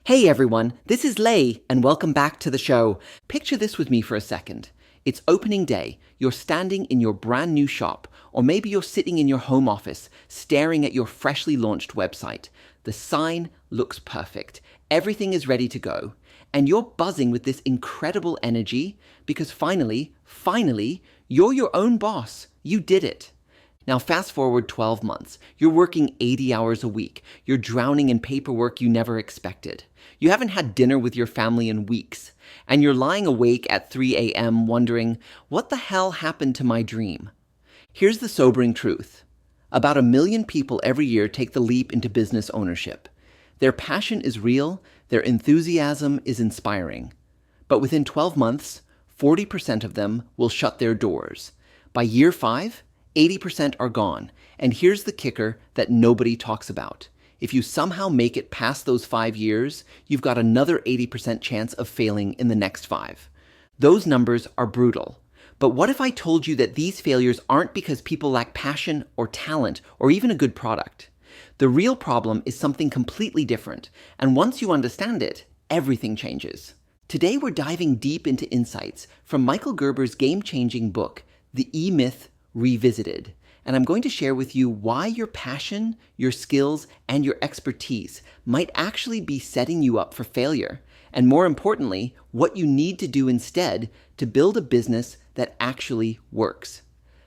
Hey everyone, this is Lei, and welcome back to the show. Picture this with me for a second. It's opening day, you're standing in your brand new shop, or maybe you're sitting in your home office, staring at your freshly launched website. The sign looks perfect, everything is ready to go, and you're buzzing with this incredible energy because finally, you're your own boss. You did it. Now fast forward 12 months. You're working 80 hours a week. You're drowning in paperwork you never expected. You haven't had dinner with your family in weeks. And you're lying awake at 3 a.m. wondering, what the hell happened to my dream? Here's the sobering truth. About 1 million people every year take the leap into business ownership. Their passion is real, their enthusiasm is inspiring. But within 12 months, 40% of them will shut their doors. By year 5, 80% are gone. And here's the kicker that nobody talks about. If you somehow make it past those 5 years, you've got another 80% chance of failing in the next 5. Those numbers are brutal. But what if I told you that these failures aren't because people lack passion or talent or even a good product? The real problem is something completely different. And once you understand it, everything changes. Today we're diving deep into insights from Michael Gerber's game-changing book, The E-Myth Revisited. And I'm going to share with you why your passion, your skills, and your expertise might actually be setting you up for failure. And more importantly, what you need to do instead to build a business that actually works.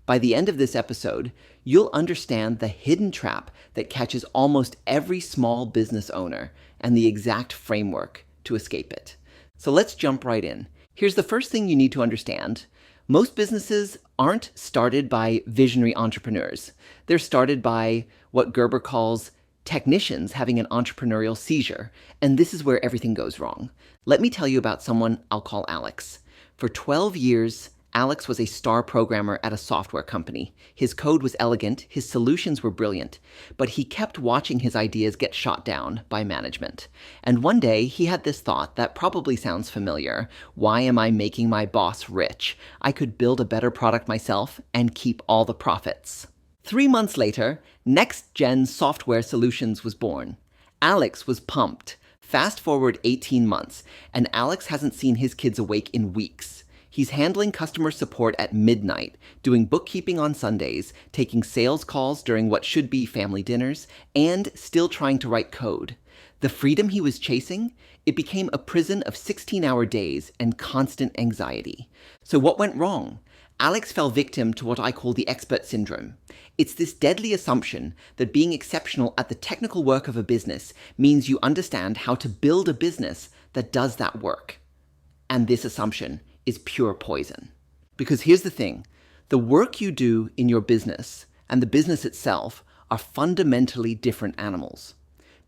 By the end of this episode, you'll understand the hidden trap that catches almost every small business owner and the exact framework to escape it. So let's jump right in. Here's the first thing you need to understand. Most businesses aren't started by visionary entrepreneurs. They're started by what Gerber calls technicians having an entrepreneurial seizure, and this is where everything goes wrong. Let me tell you about someone I'll call Alex. For 12 years, Alex was a star programmer at a software company. His code was elegant, his solutions were brilliant, but he kept watching his ideas get shot down by management. And one day, he had this thought that probably sounds familiar. Why am I making my boss rich? I could build a better product myself and keep all the profits. 3 months later, Next Gen Software Solutions was born. Alex was pumped. Fast forward 18 months, and Alex hasn't seen his kids awake in weeks. He's handling customer support at midnight, doing bookkeeping on Sundays, taking sales calls during what should be family dinners, and still trying to write code. The freedom he was chasing, it became a prison of 16-hour days and constant anxiety. So what went wrong? Alex fell victim to what I call the expert syndrome. It's this deadly assumption that being exceptional at the technical work of a business means you understand how to build a business that does that work. And this assumption is pure poison. Because here's the thing, the work you do in your business and the business itself are fundamentally different animals.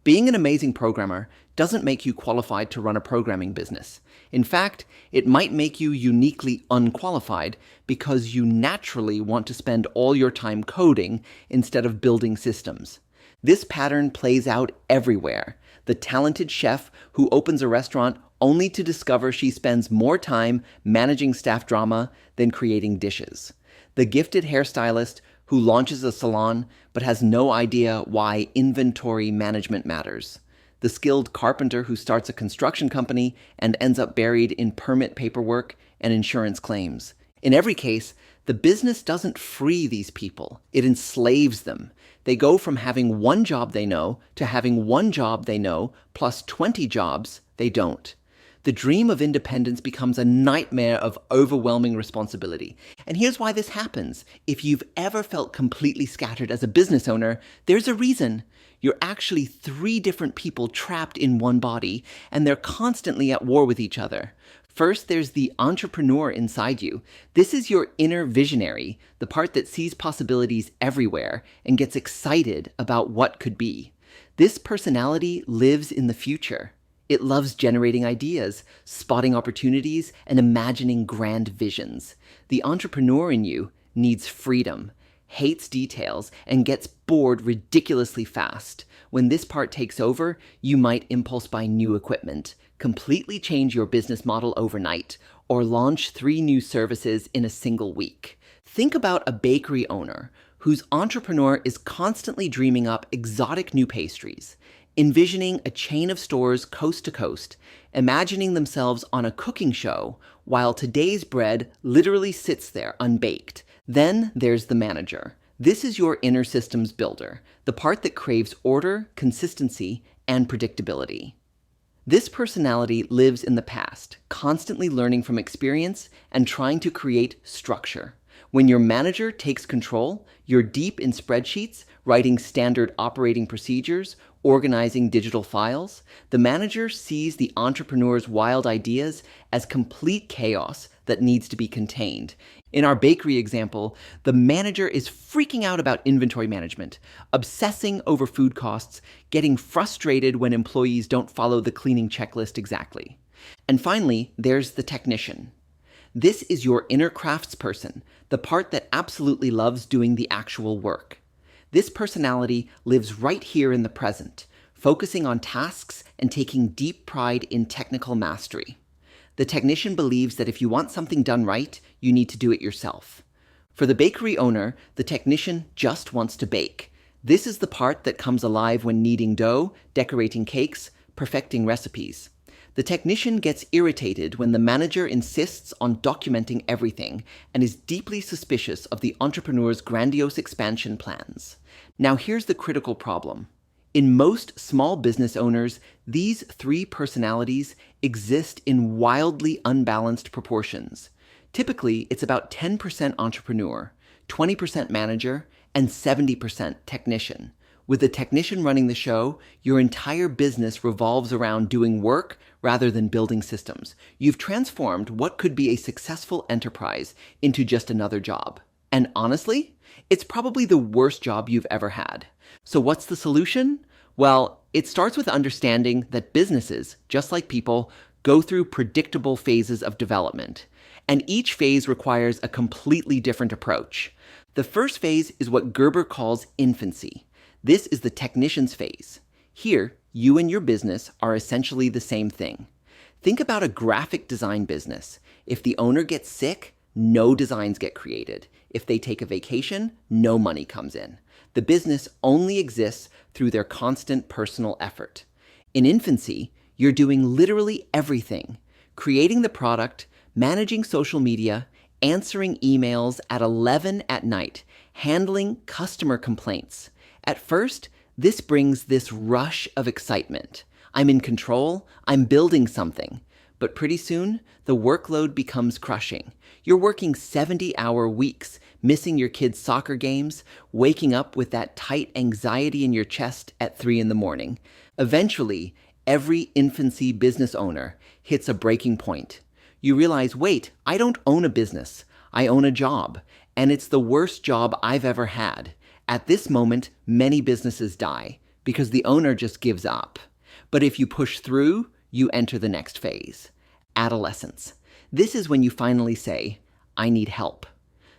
Being an amazing programmer doesn't make you qualified to run a programming business. In fact, it might make you uniquely unqualified because you naturally want to spend all your time coding instead of building systems. This pattern plays out everywhere. The talented chef who opens a restaurant only to discover she spends more time managing staff drama than creating dishes. The gifted hairstylist who launches a salon but has no idea why inventory management matters. The skilled carpenter who starts a construction company and ends up buried in permit paperwork and insurance claims. In every case, the business doesn't free these people, it enslaves them. They go from having one job they know to having one job they know plus 20 jobs they don't. The dream of independence becomes a nightmare of overwhelming responsibility. And here's why this happens. If you've ever felt completely scattered as a business owner, there's a reason. You're actually 3 different people trapped in one body, and they're constantly at war with each other. First, there's the entrepreneur inside you. This is your inner visionary, the part that sees possibilities everywhere and gets excited about what could be. This personality lives in the future. It loves generating ideas, spotting opportunities, and imagining grand visions. The entrepreneur in you needs freedom, hates details, and gets bored ridiculously fast. When this part takes over, you might impulse buy new equipment, completely change your business model overnight, or launch 3 new services in a single week. Think about a bakery owner whose entrepreneur is constantly dreaming up exotic new pastries. envisioning a chain of stores coast to coast, imagining themselves on a cooking show while today's bread literally sits there unbaked. Then there's the manager. This is your inner systems builder, the part that craves order, consistency, and predictability. This personality lives in the past, constantly learning from experience and trying to create structure. When your manager takes control, you're deep in spreadsheets, writing standard operating procedures, organizing digital files. The manager sees the entrepreneur's wild ideas as complete chaos that needs to be contained. In our bakery example, the manager is freaking out about inventory management, obsessing over food costs, getting frustrated when employees don't follow the cleaning checklist exactly. And finally, there's the technician. This is your inner craftsperson, the part that absolutely loves doing the actual work. This personality lives right here in the present, focusing on tasks and taking deep pride in technical mastery. The technician believes that if you want something done right, you need to do it yourself. For the bakery owner, the technician just wants to bake. This is the part that comes alive when kneading dough, decorating cakes, perfecting recipes. The technician gets irritated when the manager insists on documenting everything and is deeply suspicious of the entrepreneur's grandiose expansion plans. Now here's the critical problem. In most small business owners, these three personalities exist in wildly unbalanced proportions. Typically, it's about 10% entrepreneur, 20% manager, and 70% technician. With the technician running the show, your entire business revolves around doing work rather than building systems. You've transformed what could be a successful enterprise into just another job. And honestly, it's probably the worst job you've ever had. So what's the solution? Well, it starts with understanding that businesses, just like people, go through predictable phases of development. And each phase requires a completely different approach. The first phase is what Gerber calls infancy. This is the technician's phase. Here, you and your business are essentially the same thing. Think about a graphic design business. If the owner gets sick, no designs get created. If they take a vacation, no money comes in. The business only exists through their constant personal effort. In infancy, you're doing literally everything. Creating the product, managing social media, answering emails at 11 at night, handling customer complaints. At first, this brings this rush of excitement. I'm in control, I'm building something. But pretty soon, the workload becomes crushing. You're working 70-hour weeks, missing your kids' soccer games, waking up with that tight anxiety in your chest at 3 a.m. Eventually, every infancy business owner hits a breaking point. You realize, wait, I don't own a business. I own a job, and it's the worst job I've ever had. At this moment, many businesses die because the owner just gives up. But if you push through, you enter the next phase, adolescence. This is when you finally say, I need help.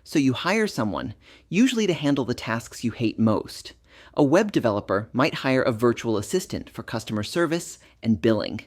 So you hire someone, usually to handle the tasks you hate most. A web developer might hire a virtual assistant for customer service and billing.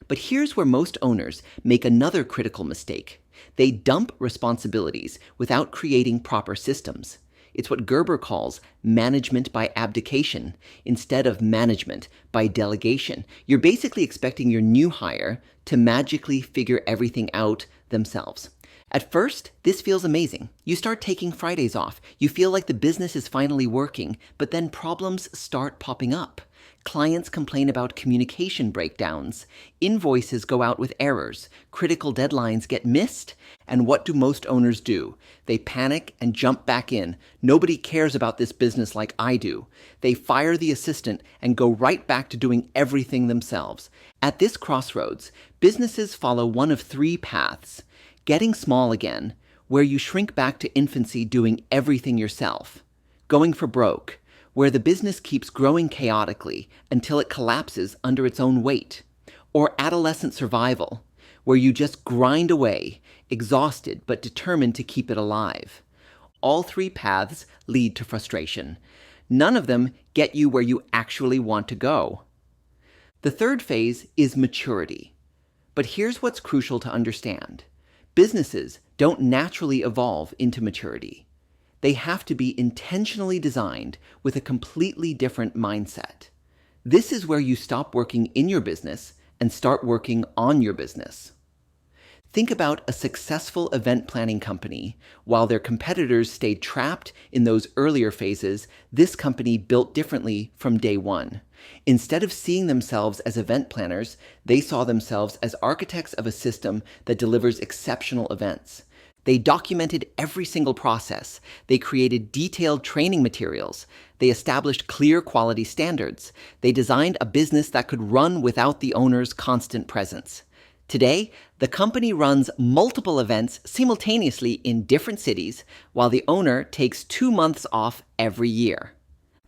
But here's where most owners make another critical mistake. They dump responsibilities without creating proper systems. It's what Gerber calls management by abdication instead of management by delegation. You're basically expecting your new hire to magically figure everything out themselves. At first, this feels amazing. You start taking Fridays off. You feel like the business is finally working, but then problems start popping up. Clients complain about communication breakdowns. Invoices go out with errors. Critical deadlines get missed. And what do most owners do? They panic and jump back in. Nobody cares about this business like I do. They fire the assistant and go right back to doing everything themselves. At this crossroads, businesses follow one of three paths. Getting small again, where you shrink back to infancy doing everything yourself. Going for broke, where the business keeps growing chaotically until it collapses under its own weight. Or adolescent survival, where you just grind away, exhausted but determined to keep it alive. All three paths lead to frustration. None of them get you where you actually want to go. The third phase is maturity. But here's what's crucial to understand. Businesses don't naturally evolve into maturity. They have to be intentionally designed with a completely different mindset. This is where you stop working in your business and start working on your business. Think about a successful event planning company. While their competitors stayed trapped in those earlier phases, this company built differently from day one. Instead of seeing themselves as event planners, they saw themselves as architects of a system that delivers exceptional events. They documented every single process. They created detailed training materials. They established clear quality standards. They designed a business that could run without the owner's constant presence. Today, the company runs multiple events simultaneously in different cities, while the owner takes 2 months off every year.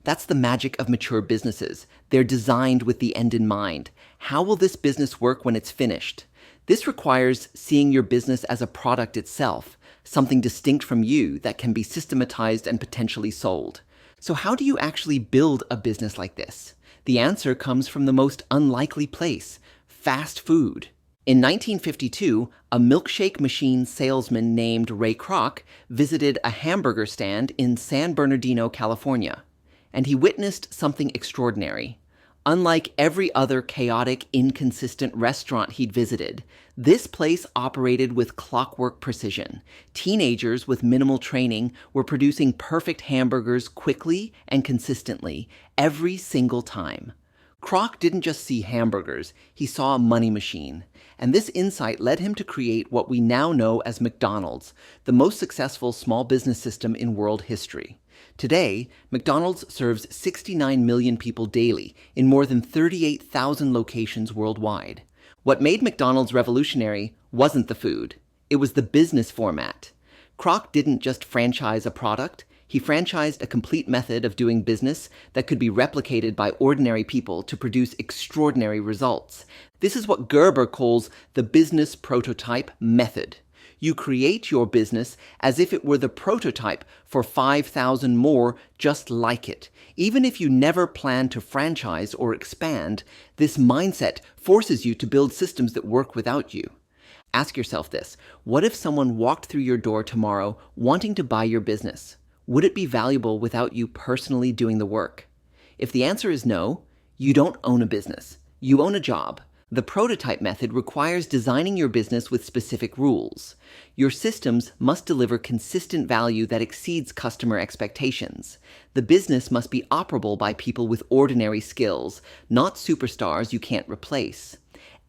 That's the magic of mature businesses. They're designed with the end in mind. How will this business work when it's finished? This requires seeing your business as a product itself, something distinct from you that can be systematized and potentially sold. So how do you actually build a business like this? The answer comes from the most unlikely place: fast food. In 1952, a milkshake machine salesman named Ray Kroc visited a hamburger stand in San Bernardino, California, and he witnessed something extraordinary. Unlike every other chaotic, inconsistent restaurant he'd visited, this place operated with clockwork precision. Teenagers with minimal training were producing perfect hamburgers quickly and consistently, every single time. Kroc didn't just see hamburgers, he saw a money machine. And this insight led him to create what we now know as McDonald's, the most successful small business system in world history. Today, McDonald's serves 69 million people daily in more than 38,000 locations worldwide. What made McDonald's revolutionary wasn't the food, it was the business format. Kroc didn't just franchise a product, he franchised a complete method of doing business that could be replicated by ordinary people to produce extraordinary results. This is what Gerber calls the business prototype method. You create your business as if it were the prototype for 5,000 more just like it. Even if you never plan to franchise or expand, this mindset forces you to build systems that work without you. Ask yourself this: what if someone walked through your door tomorrow wanting to buy your business? Would it be valuable without you personally doing the work? If the answer is no, you don't own a business. You own a job. The prototype method requires designing your business with specific rules. Your systems must deliver consistent value that exceeds customer expectations. The business must be operable by people with ordinary skills, not superstars you can't replace.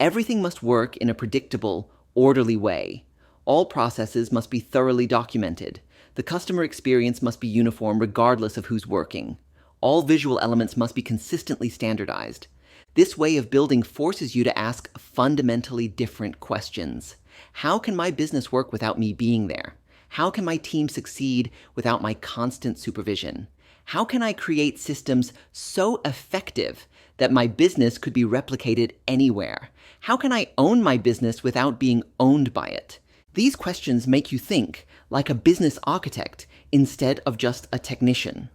Everything must work in a predictable, orderly way. All processes must be thoroughly documented. The customer experience must be uniform regardless of who's working. All visual elements must be consistently standardized. This way of building forces you to ask fundamentally different questions. How can my business work without me being there? How can my team succeed without my constant supervision? How can I create systems so effective that my business could be replicated anywhere? How can I own my business without being owned by it? These questions make you think like a business architect instead of just a technician.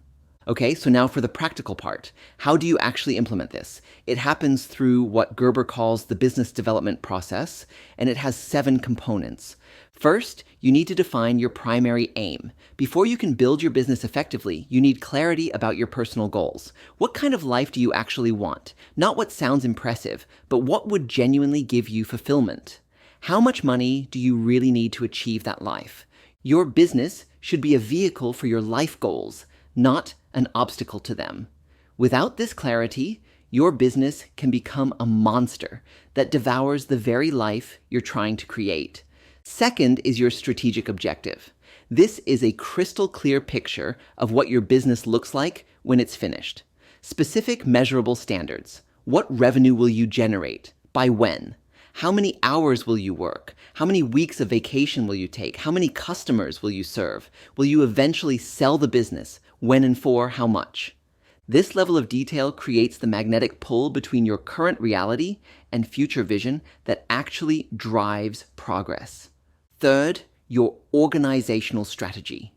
Okay, so now for the practical part. How do you actually implement this? It happens through what Gerber calls the business development process, and it has 7 components. First, you need to define your primary aim. Before you can build your business effectively, you need clarity about your personal goals. What kind of life do you actually want? Not what sounds impressive, but what would genuinely give you fulfillment. How much money do you really need to achieve that life? Your business should be a vehicle for your life goals, not an obstacle to them. Without this clarity, your business can become a monster that devours the very life you're trying to create. Second is your strategic objective. This is a crystal clear picture of what your business looks like when it's finished. Specific measurable standards. What revenue will you generate? By when? How many hours will you work? How many weeks of vacation will you take? How many customers will you serve? Will you eventually sell the business? When and for how much? This level of detail creates the magnetic pull between your current reality and future vision that actually drives progress. Third, your organizational strategy.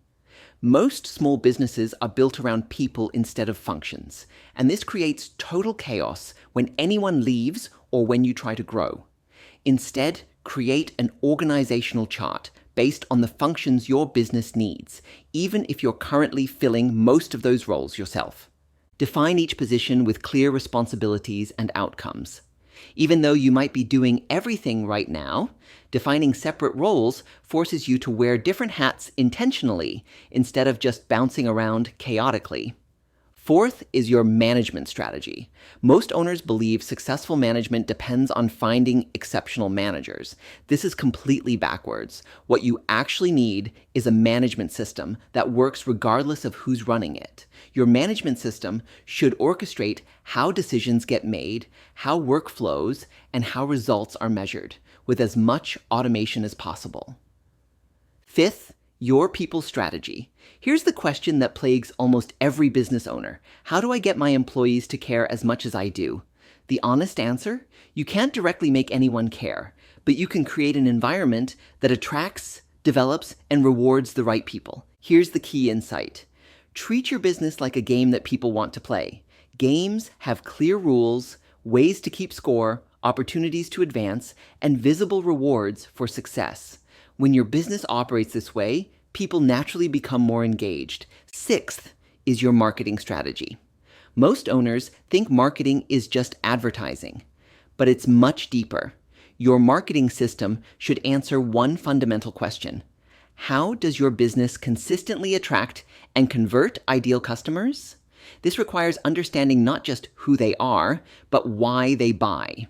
Most small businesses are built around people instead of functions, and this creates total chaos when anyone leaves or when you try to grow. Instead, create an organizational chart based on the functions your business needs, even if you're currently filling most of those roles yourself. Define each position with clear responsibilities and outcomes. Even though you might be doing everything right now, defining separate roles forces you to wear different hats intentionally instead of just bouncing around chaotically. Fourth is your management strategy. Most owners believe successful management depends on finding exceptional managers. This is completely backwards. What you actually need is a management system that works regardless of who's running it. Your management system should orchestrate how decisions get made, how work flows, and how results are measured, with as much automation as possible. Fifth, your people strategy. Here's the question that plagues almost every business owner. How do I get my employees to care as much as I do? The honest answer? You can't directly make anyone care, but you can create an environment that attracts, develops, and rewards the right people. Here's the key insight. Treat your business like a game that people want to play. Games have clear rules, ways to keep score, opportunities to advance, and visible rewards for success. When your business operates this way, people naturally become more engaged. Sixth is your marketing strategy. Most owners think marketing is just advertising, but it's much deeper. Your marketing system should answer one fundamental question. How does your business consistently attract and convert ideal customers? This requires understanding not just who they are, but why they buy.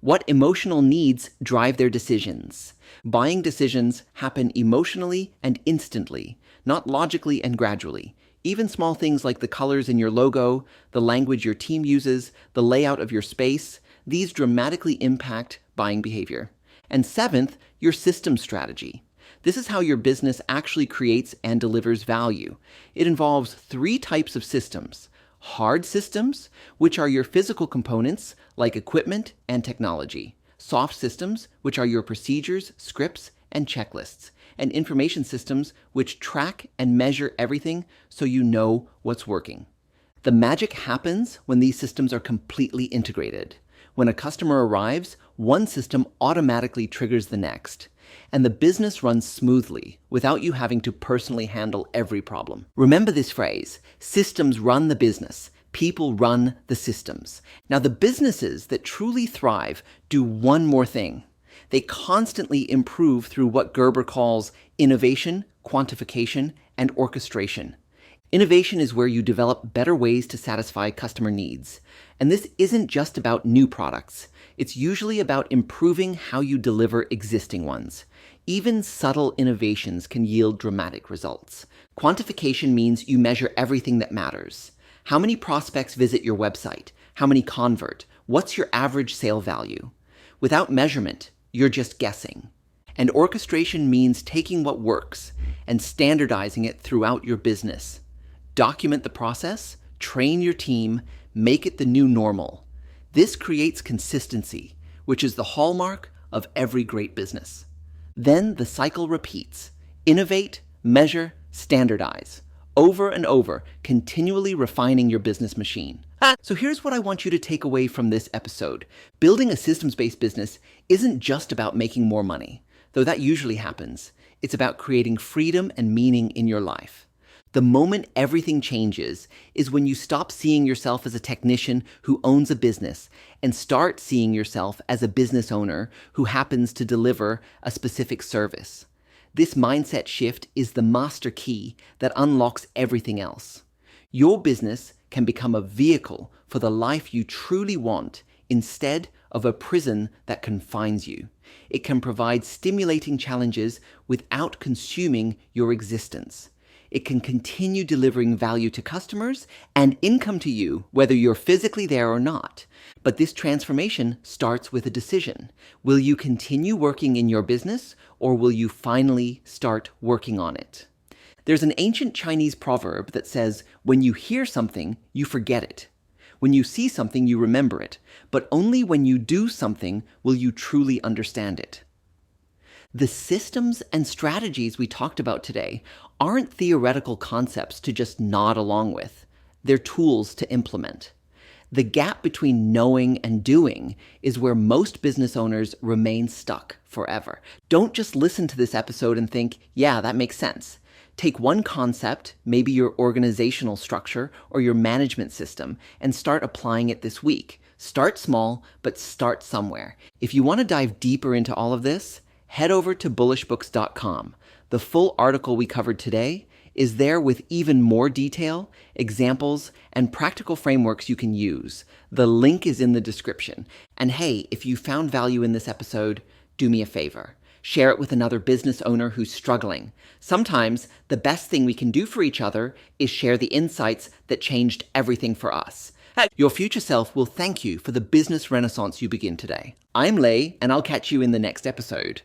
What emotional needs drive their decisions? Buying decisions happen emotionally and instantly, not logically and gradually. Even small things like the colors in your logo, the language your team uses, the layout of your space, these dramatically impact buying behavior. And seventh, your system strategy. This is how your business actually creates and delivers value. It involves 3 types of systems. Hard systems, which are your physical components like equipment and technology. Soft systems, which are your procedures, scripts, and checklists. And information systems, which track and measure everything so you know what's working. The magic happens when these systems are completely integrated. When a customer arrives, one system automatically triggers the next. And the business runs smoothly without you having to personally handle every problem. Remember this phrase, systems run the business, people run the systems. Now the businesses that truly thrive do one more thing. They constantly improve through what Gerber calls innovation, quantification, and orchestration. Innovation is where you develop better ways to satisfy customer needs. And this isn't just about new products. It's usually about improving how you deliver existing ones. Even subtle innovations can yield dramatic results. Quantification means you measure everything that matters. How many prospects visit your website? How many convert? What's your average sale value? Without measurement, you're just guessing. And orchestration means taking what works and standardizing it throughout your business. Document the process, train your team, make it the new normal. This creates consistency, which is the hallmark of every great business. Then the cycle repeats. Innovate, measure, standardize. Over and over, continually refining your business machine. So here's what I want you to take away from this episode. Building a systems-based business isn't just about making more money, though that usually happens. It's about creating freedom and meaning in your life. The moment everything changes is when you stop seeing yourself as a technician who owns a business and start seeing yourself as a business owner who happens to deliver a specific service. This mindset shift is the master key that unlocks everything else. Your business can become a vehicle for the life you truly want instead of a prison that confines you. It can provide stimulating challenges without consuming your existence. It can continue delivering value to customers and income to you, whether you're physically there or not. But this transformation starts with a decision. Will you continue working in your business, or will you finally start working on it? There's an ancient Chinese proverb that says, when you hear something, you forget it. When you see something, you remember it. But only when you do something will you truly understand it. The systems and strategies we talked about today aren't theoretical concepts to just nod along with. They're tools to implement. The gap between knowing and doing is where most business owners remain stuck forever. Don't just listen to this episode and think, yeah, that makes sense. Take one concept, maybe your organizational structure or your management system, and start applying it this week. Start small, but start somewhere. If you want to dive deeper into all of this, head over to bullishbooks.com. The full article we covered today is there with even more detail, examples, and practical frameworks you can use. The link is in the description. And hey, if you found value in this episode, do me a favor. Share it with another business owner who's struggling. Sometimes the best thing we can do for each other is share the insights that changed everything for us. Your future self will thank you for the business renaissance you begin today. I'm Lei, and I'll catch you in the next episode.